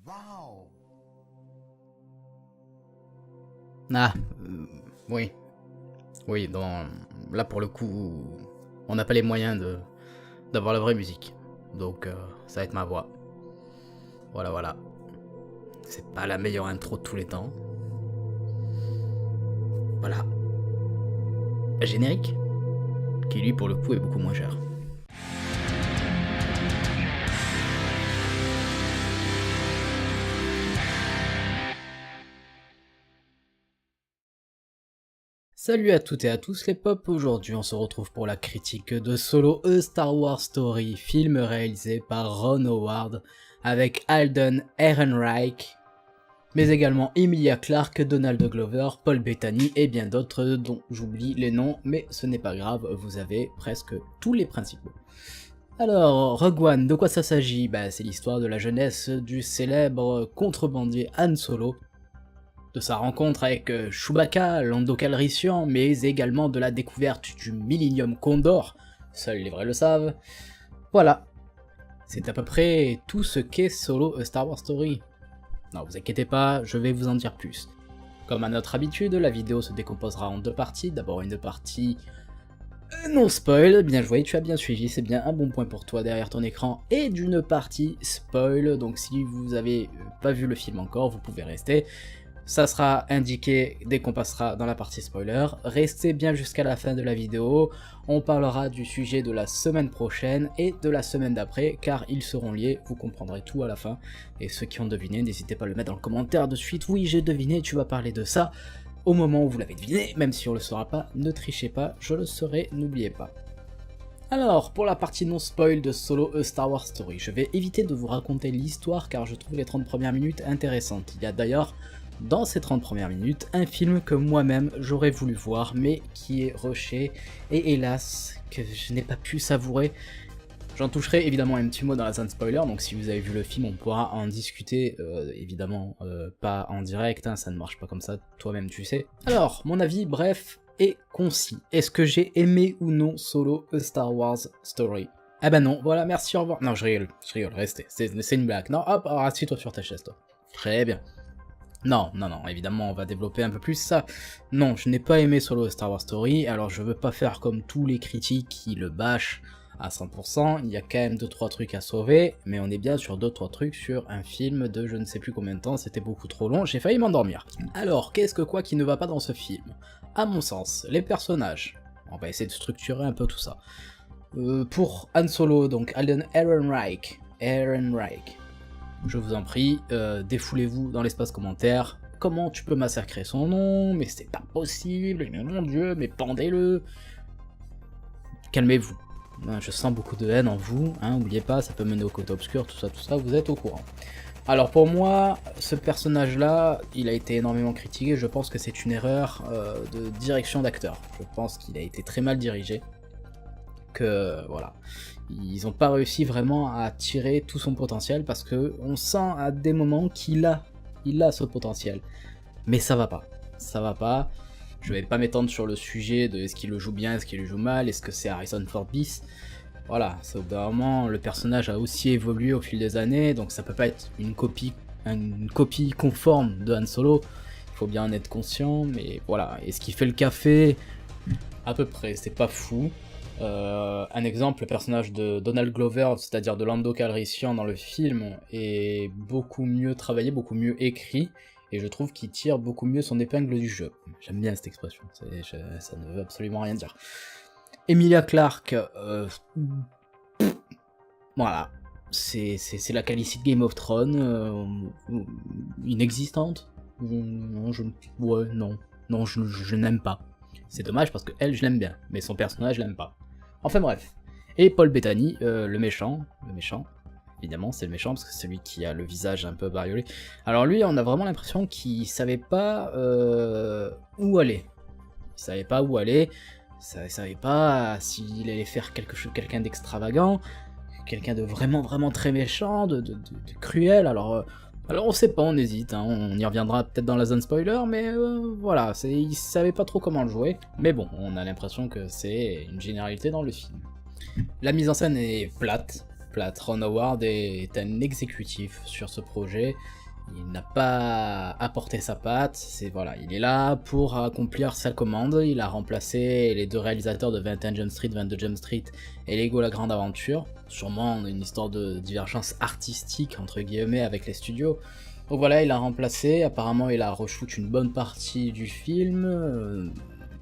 Wow. Ah, oui. Oui, là pour le coup, on n'a pas les moyens d'avoir la vraie musique. Donc ça va être ma voix. Voilà, voilà. C'est pas la meilleure intro de tous les temps. Voilà. Générique, qui lui pour le coup est beaucoup moins cher. Salut à toutes et à tous les pop, aujourd'hui on se retrouve pour la critique de Solo, A Star Wars Story, film réalisé par Ron Howard, avec Alden Ehrenreich, mais également Emilia Clarke, Donald Glover, Paul Bettany et bien d'autres dont j'oublie les noms, mais ce n'est pas grave, vous avez presque tous les principaux. Alors, Rogue One, de quoi ça s'agit? C'est l'histoire de la jeunesse du célèbre contrebandier Han Solo, de sa rencontre avec Chewbacca, Lando Calrissian, mais également de la découverte du Millennium Condor, seuls les vrais le savent. Voilà, c'est à peu près tout ce qu'est Solo A Star Wars Story. Non, vous inquiétez pas, je vais vous en dire plus. Comme à notre habitude, la vidéo se décomposera en deux parties. D'abord une partie non spoil, bien joué, tu as bien suivi, c'est bien un bon point pour toi derrière ton écran, et d'une partie spoil, donc si vous avez pas vu le film encore, vous pouvez rester. Ça sera indiqué dès qu'on passera dans la partie spoiler. Restez bien jusqu'à la fin de la vidéo, on parlera du sujet de la semaine prochaine et de la semaine d'après, car ils seront liés, vous comprendrez tout à la fin. Et ceux qui ont deviné, n'hésitez pas à le mettre dans le commentaire de suite. Oui, j'ai deviné, tu vas parler de ça au moment où vous l'avez deviné, même si on le saura pas, ne trichez pas, je le saurai, n'oubliez pas. Alors, pour la partie non spoil de Solo A Star Wars Story, je vais éviter de vous raconter l'histoire car je trouve les 30 premières minutes intéressantes. Il y a d'ailleurs dans ces 30 premières minutes, un film que moi-même j'aurais voulu voir, mais qui est rushé, et hélas, que je n'ai pas pu savourer. J'en toucherai évidemment un petit mot dans la zone spoiler, donc si vous avez vu le film, on pourra en discuter, évidemment, pas en direct, hein, ça ne marche pas comme ça, toi-même tu sais. Alors, mon avis, bref, et concis. Est-ce que j'ai aimé ou non Solo A Star Wars Story? Ah bah non, voilà, merci, au revoir. Non, je rigole, restez, c'est une blague. Non, hop, assieds-toi sur ta chaise, toi. Très bien. Non, évidemment, on va développer un peu plus ça. Non, je n'ai pas aimé Solo Star Wars Story, alors je veux pas faire comme tous les critiques qui le bâchent à 100%, il y a quand même 2-3 trucs à sauver, mais on est bien sur 2-3 trucs sur un film de je ne sais plus combien de temps, c'était beaucoup trop long, j'ai failli m'endormir. Alors, qu'est-ce que quoi qui ne va pas dans ce film? À mon sens, les personnages. On va essayer de structurer un peu tout ça. Pour Han Solo, donc Alden Ehrenreich, je vous en prie, défoulez-vous dans l'espace commentaire. Comment tu peux massacrer son nom? Mais c'est pas possible, mais mon dieu, mais pendez-le. Calmez-vous. Je sens beaucoup de haine en vous, hein, oubliez pas, ça peut mener au côté obscur, tout ça, vous êtes au courant. Alors pour moi, ce personnage-là, il a été énormément critiqué, je pense que c'est une erreur de direction d'acteur. Je pense qu'il a été très mal dirigé. Que voilà, ils n'ont pas réussi vraiment à tirer tout son potentiel parce que on sent à des moments qu'il a ce potentiel, mais ça va pas. Je vais pas m'étendre sur le sujet de est-ce qu'il le joue bien, est-ce qu'il le joue mal, est-ce que c'est Harrison Ford bis. Voilà, c'est au bout d'un moment, le personnage a aussi évolué au fil des années, donc ça peut pas être une copie conforme de Han Solo. Il faut bien en être conscient, mais voilà. Est-ce qu'il fait le café? À peu près, c'est pas fou. Un exemple, le personnage de Donald Glover, c'est-à-dire de Lando Calrissian dans le film, est beaucoup mieux travaillé, beaucoup mieux écrit, et je trouve qu'il tire beaucoup mieux son épingle du jeu. J'aime bien cette expression, ça ne veut absolument rien dire. Emilia Clarke, voilà, c'est la Khaleesi de Game of Thrones, inexistante. Non, je n'aime pas. C'est dommage parce que elle, je l'aime bien, mais son personnage, je l'aime pas. Enfin bref. Et Paul Bettany, le méchant, évidemment c'est le méchant parce que c'est celui qui a le visage un peu bariolé. Alors lui, on a vraiment l'impression qu'il savait pas où aller. Il savait pas où aller, il savait pas s'il allait faire quelqu'un d'extravagant, quelqu'un de vraiment très méchant, de cruel, alors on sait pas, on hésite, hein, on y reviendra peut-être dans la zone spoiler, mais voilà, il savait pas trop comment le jouer, mais bon, on a l'impression que c'est une généralité dans le film. La mise en scène est plate, plate. Ron Howard est un exécutif sur ce projet. Il n'a pas apporté sa patte, voilà, il est là pour accomplir sa commande. Il a remplacé les deux réalisateurs de 21 Jump Street, 22 Jump Street et Lego La Grande Aventure. Sûrement une histoire de divergence artistique entre guillemets avec les studios. Donc voilà, il a remplacé, apparemment il a reshoot une bonne partie du film.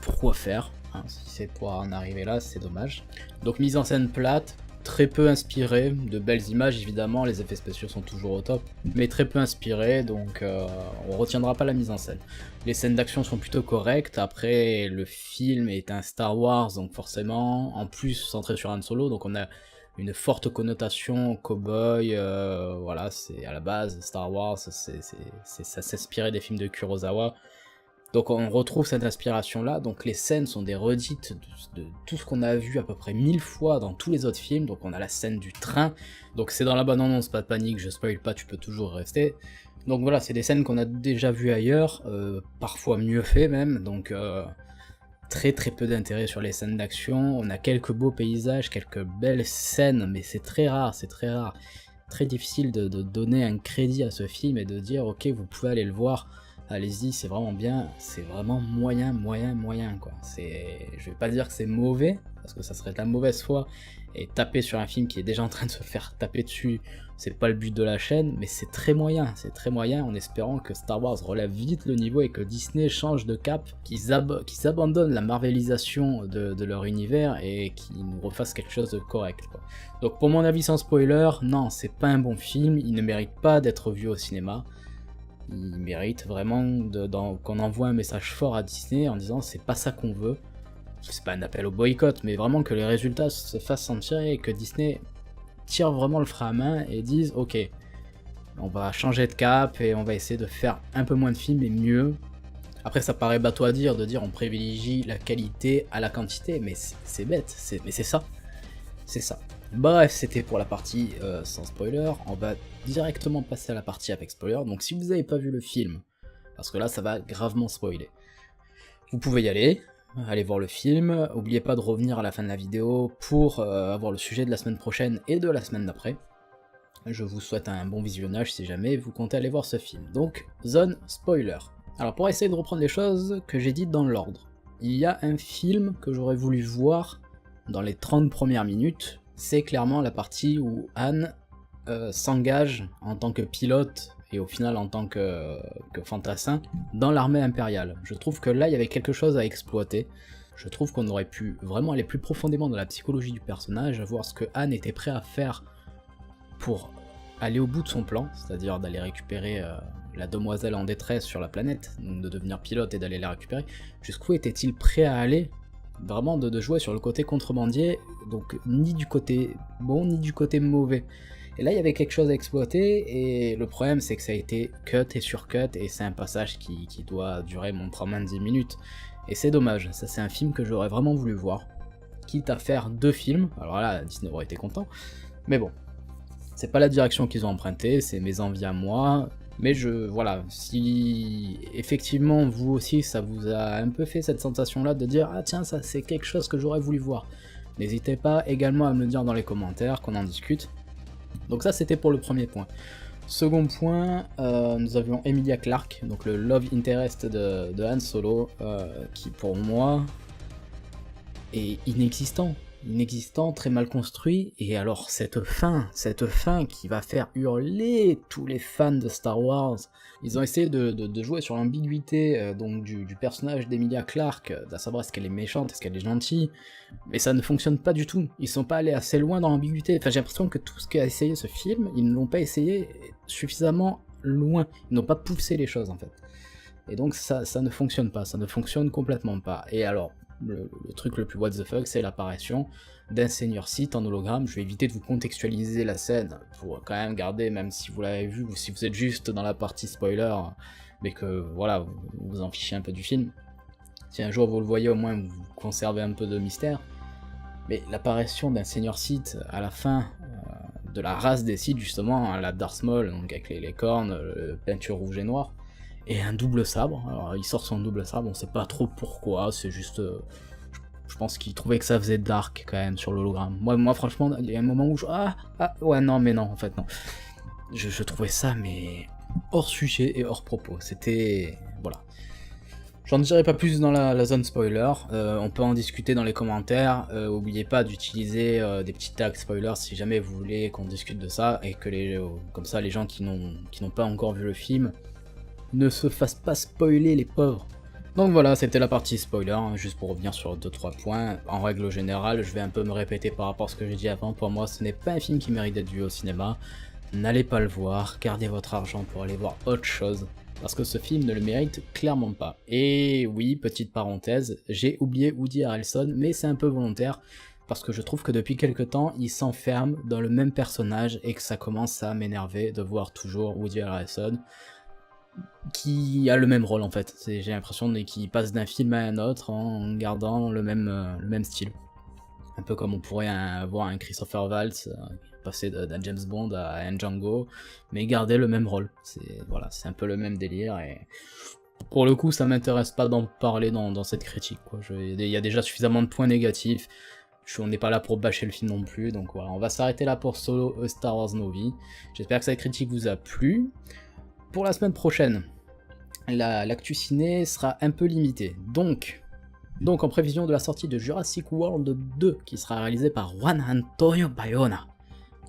Pourquoi faire hein, si c'est pour en arriver là, c'est dommage. Donc mise en scène plate, très peu inspiré, de belles images évidemment, les effets spéciaux sont toujours au top, mais très peu inspiré, donc on retiendra pas la mise en scène. Les scènes d'action sont plutôt correctes, après le film est un Star Wars, donc forcément, en plus centré sur Han Solo, donc on a une forte connotation cowboy, voilà, c'est à la base Star Wars, ça s'inspirait des films de Kurosawa. Donc on retrouve cette inspiration là, donc les scènes sont des redites de tout ce qu'on a vu à peu près 1000 fois dans tous les autres films. Donc on a la scène du train, donc c'est dans la bande-annonce, pas de panique, je spoil pas, tu peux toujours rester. Donc voilà, c'est des scènes qu'on a déjà vues ailleurs, parfois mieux fait même, donc très peu d'intérêt sur les scènes d'action. On a quelques beaux paysages, quelques belles scènes, mais c'est très rare, très difficile de donner un crédit à ce film et de dire ok vous pouvez aller le voir. Allez-y, c'est vraiment bien, c'est vraiment moyen quoi. Je vais pas dire que c'est mauvais, parce que ça serait de la mauvaise foi, et taper sur un film qui est déjà en train de se faire taper dessus, c'est pas le but de la chaîne, mais c'est très moyen, en espérant que Star Wars relève vite le niveau et que Disney change de cap, qu'ils abandonnent la marvelisation de leur univers et qu'ils nous refassent quelque chose de correct, quoi. Donc pour mon avis sans spoiler, non, c'est pas un bon film, il ne mérite pas d'être vu au cinéma. Il mérite vraiment qu'on envoie un message fort à Disney en disant c'est pas ça qu'on veut. C'est pas un appel au boycott, mais vraiment que les résultats se fassent sentir et que Disney tire vraiment le frein à main et dise ok, on va changer de cap et on va essayer de faire un peu moins de films et mieux. Après ça paraît bateau à dire, de dire on privilégie la qualité à la quantité, mais c'est bête, mais c'est ça. C'est ça. Bref, c'était pour la partie sans spoiler, on va directement passer à la partie avec spoiler, donc si vous n'avez pas vu le film, parce que là ça va gravement spoiler, vous pouvez y aller voir le film, n'oubliez pas de revenir à la fin de la vidéo pour avoir le sujet de la semaine prochaine et de la semaine d'après. Je vous souhaite un bon visionnage si jamais vous comptez aller voir ce film. Donc, zone spoiler. Alors pour essayer de reprendre les choses que j'ai dites dans l'ordre, il y a un film que j'aurais voulu voir dans les 30 premières minutes, c'est clairement la partie où Han s'engage en tant que pilote et au final en tant que fantassin dans l'armée impériale. Je trouve que là il y avait quelque chose à exploiter, je trouve qu'on aurait pu vraiment aller plus profondément dans la psychologie du personnage, voir ce que Han était prêt à faire pour aller au bout de son plan, c'est-à-dire d'aller récupérer la demoiselle en détresse sur la planète, donc de devenir pilote et d'aller la récupérer. Jusqu'où était-il prêt à aller? Vraiment de jouer sur le côté contrebandier, donc ni du côté bon ni du côté mauvais. Et là il y avait quelque chose à exploiter, et le problème c'est que ça a été cut et surcut, et c'est un passage qui doit durer montrement 10 minutes. Et c'est dommage, ça c'est un film que j'aurais vraiment voulu voir, quitte à faire 2 films, alors là Disney aurait été content, mais bon, c'est pas la direction qu'ils ont empruntée, c'est mes envies à moi. Mais voilà, si effectivement vous aussi ça vous a un peu fait cette sensation là de dire ah tiens ça c'est quelque chose que j'aurais voulu voir, n'hésitez pas également à me le dire dans les commentaires, qu'on en discute. Donc ça c'était pour le premier point. Second point, nous avions Emilia Clarke, donc le love interest de Han Solo, qui pour moi est inexistant, très mal construit, et alors cette fin qui va faire hurler tous les fans de Star Wars. Ils ont essayé de jouer sur l'ambiguïté donc du personnage d'Emilia Clarke, à savoir est-ce qu'elle est méchante, est-ce qu'elle est gentille, mais ça ne fonctionne pas du tout, ils sont pas allés assez loin dans l'ambiguïté, enfin j'ai l'impression que tout ce qu'a essayé ce film, ils ne l'ont pas essayé suffisamment loin, ils n'ont pas poussé les choses en fait. Et donc ça ne fonctionne pas, ça ne fonctionne complètement pas. Et alors, le truc le plus what the fuck, c'est l'apparition d'un Seigneur Sith en hologramme. Je vais éviter de vous contextualiser la scène, pour quand même garder, même si vous l'avez vu, ou si vous êtes juste dans la partie spoiler, mais que voilà, vous vous en fichez un peu du film. Si un jour vous le voyez, au moins vous conservez un peu de mystère. Mais l'apparition d'un Seigneur Sith à la fin de la race des Sith, justement, la Darth Maul, donc avec les cornes, peinture rouge et noire, et un double sabre. Alors il sort son double sabre, on sait pas trop pourquoi, c'est juste Je pense qu'il trouvait que ça faisait dark quand même sur l'hologramme. Moi franchement, il y a un moment où je... ouais non mais non en fait non. Je trouvais ça mais hors sujet et hors propos. C'était... voilà. J'en dirai pas plus dans la zone spoiler, on peut en discuter dans les commentaires, n'oubliez pas d'utiliser des petits tags spoilers si jamais vous voulez qu'on discute de ça, et que comme ça les gens qui n'ont pas encore vu le film ne se fassent pas spoiler les pauvres. Donc voilà, c'était la partie spoiler, hein, juste pour revenir sur 2-3 points. En règle générale, je vais un peu me répéter par rapport à ce que j'ai dit avant, pour moi ce n'est pas un film qui mérite d'être vu au cinéma, n'allez pas le voir, gardez votre argent pour aller voir autre chose. Parce que ce film ne le mérite clairement pas. Et oui, petite parenthèse, j'ai oublié Woody Harrelson, mais c'est un peu volontaire, parce que je trouve que depuis quelques temps, il s'enferme dans le même personnage, et que ça commence à m'énerver de voir toujours Woody Harrelson, qui a le même rôle en fait. J'ai l'impression qu'il passe d'un film à un autre en gardant le même style. Un peu comme on pourrait avoir un Christopher Waltz, passer d'un James Bond à un Django, mais garder le même rôle. Voilà, c'est un peu le même délire, et pour le coup ça m'intéresse pas d'en parler dans cette critique, quoi. Il y a déjà suffisamment de points négatifs, on n'est pas là pour bâcher le film non plus, donc voilà, on va s'arrêter là pour Solo A Star Wars Movie. J'espère que cette critique vous a plu. Pour la semaine prochaine, l'actu ciné sera un peu limitée, donc en prévision de la sortie de Jurassic World 2, qui sera réalisé par Juan Antonio Bayona,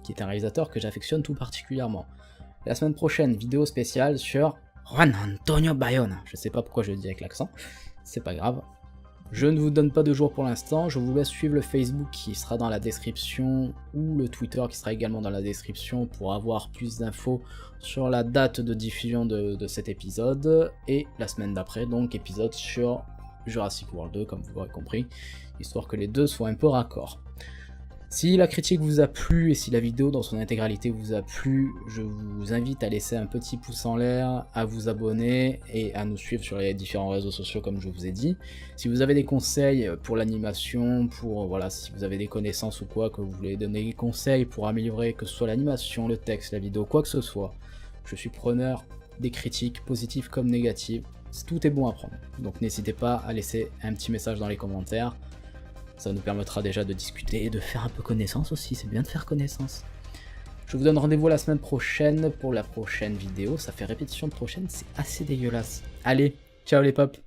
qui est un réalisateur que j'affectionne tout particulièrement. La semaine prochaine, vidéo spéciale sur Juan Antonio Bayona. Je sais pas pourquoi je le dis avec l'accent, c'est pas grave. Je ne vous donne pas de jour pour l'instant, je vous laisse suivre le Facebook qui sera dans la description, ou le Twitter qui sera également dans la description pour avoir plus d'infos sur la date de diffusion de cet épisode, et la semaine d'après, donc épisode sur Jurassic World 2, comme vous l'aurez compris, histoire que les deux soient un peu raccords. Si la critique vous a plu et si la vidéo dans son intégralité vous a plu, je vous invite à laisser un petit pouce en l'air, à vous abonner et à nous suivre sur les différents réseaux sociaux comme je vous ai dit. Si vous avez des conseils pour l'animation, voilà, si vous avez des connaissances ou quoi, que vous voulez donner des conseils pour améliorer, que ce soit l'animation, le texte, la vidéo, quoi que ce soit, je suis preneur des critiques, positives comme négatives. Tout est bon à prendre, donc n'hésitez pas à laisser un petit message dans les commentaires, ça nous permettra déjà de discuter et de faire un peu connaissance aussi, c'est bien de faire connaissance. Je vous donne rendez-vous la semaine prochaine pour la prochaine vidéo, ça fait répétition de prochaine, c'est assez dégueulasse. Allez, ciao les pops!